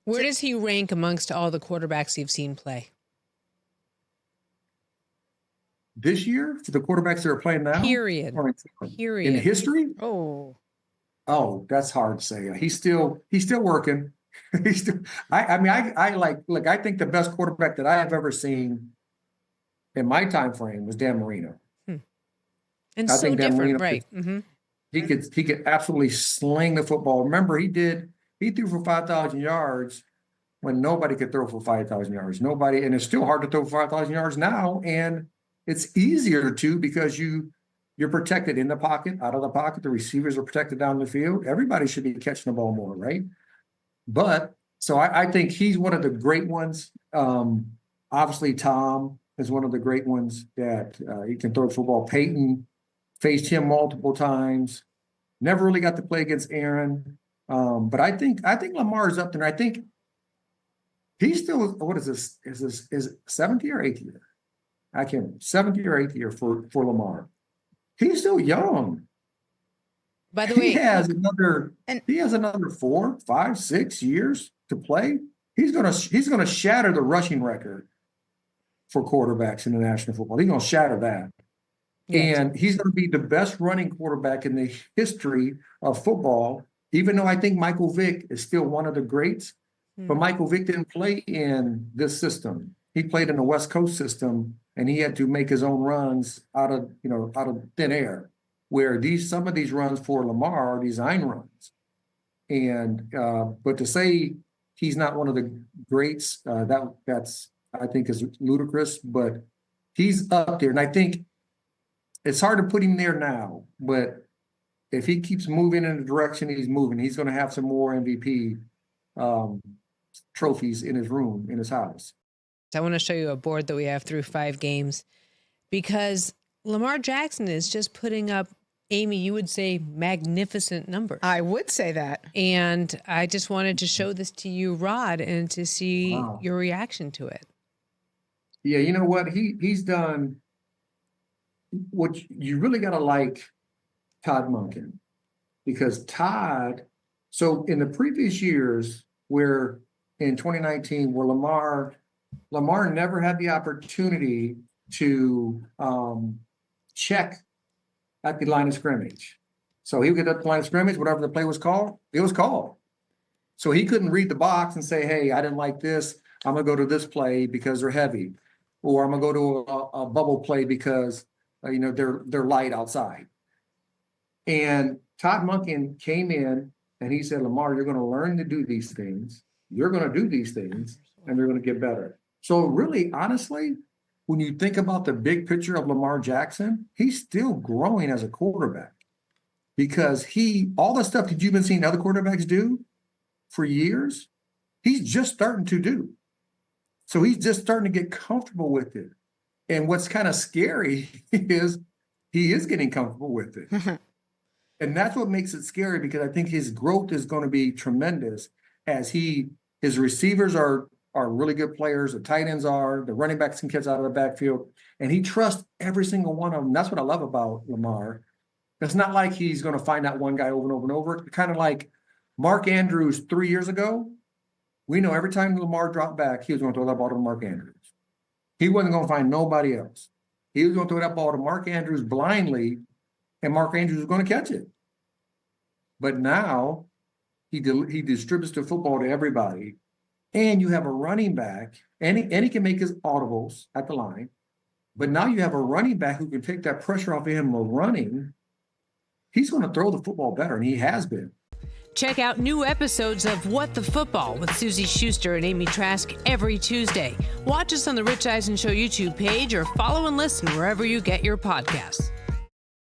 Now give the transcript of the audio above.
Where does he rank amongst all the quarterbacks you've seen play? This year, for the quarterbacks that are playing now? Period. In history? Oh, that's hard to say. He's still working. I think the best quarterback that I have ever seen in my time frame was Dan Marino. And I think different, Marino right? He could absolutely sling the football. Remember, he threw for 5,000 yards when nobody could throw for 5,000 yards. Nobody, and it's still hard to throw for 5,000 yards now. And it's easier to because you're protected in the pocket, out of the pocket. The receivers are protected down the field. Everybody should be catching the ball more, right? But so I think he's one of the great ones. Obviously, Tom is one of the great ones that he can throw the football. Peyton faced him multiple times. Never really got to play against Aaron. But I think Lamar's up there. I think he's still, what is this? Is it 7th year or 8th year? I can't remember. 7th year or 8th year for Lamar. He's still young. By the way, he has another 4, 5, 6 years to play. He's gonna shatter the rushing record for quarterbacks in the National Football. He's gonna shatter that. Yeah, and he's going to be the best running quarterback in the history of football, even though I think Michael Vick is still one of the greats. But Michael Vick didn't play in this system. He played in the West Coast system, and he had to make his own runs out of thin air, where some of these runs for Lamar are design runs. And but to say he's not one of the greats, that's I think is ludicrous, but he's up there. And I think it's hard to put him there now, but if he keeps moving in the direction he's moving, he's going to have some more MVP trophies in his room, in his house. I want to show you a board that we have through 5 games because Lamar Jackson is just putting up, Amy, you would say magnificent numbers. I would say that. And I just wanted to show this to you, Rod, and to see your reaction to it. Yeah, you know what? He's done what you really got to like Todd Monken, because Todd, so in the previous years where in 2019, where Lamar never had the opportunity to check at the line of scrimmage. So he would get up the line of scrimmage, whatever the play was called, it was called. So he couldn't read the box and say, hey, I didn't like this. I'm going to go to this play because they're heavy. Or I'm going to go to a bubble play because they're light outside. And Todd Monken came in and he said, Lamar, you're going to learn to do these things. You're going to do these things and you're going to get better. So really, honestly, when you think about the big picture of Lamar Jackson, he's still growing as a quarterback because all the stuff that you've been seeing other quarterbacks do for years, he's just starting to do. So he's just starting to get comfortable with it. And what's kind of scary is he is getting comfortable with it. And that's what makes it scary, because I think his growth is going to be tremendous as his receivers are really good players, the tight ends are, the running backs can catch out of the backfield, and he trusts every single one of them. That's what I love about Lamar. It's not like he's going to find that one guy over and over and over. It's kind of like Mark Andrews 3 years ago. We know every time Lamar dropped back, he was going to throw that ball to Mark Andrews. He wasn't going to find nobody else. He was going to throw that ball to Mark Andrews blindly, and Mark Andrews was going to catch it. But now he distributes the football to everybody, and you have a running back, and he can make his audibles at the line. But now you have a running back who can take that pressure off of him while running. He's going to throw the football better, and he has been. Check out new episodes of What the Football with Suzy Shuster and Amy Trask every Tuesday. Watch us on the Rich Eisen Show YouTube page or follow and listen wherever you get your podcasts.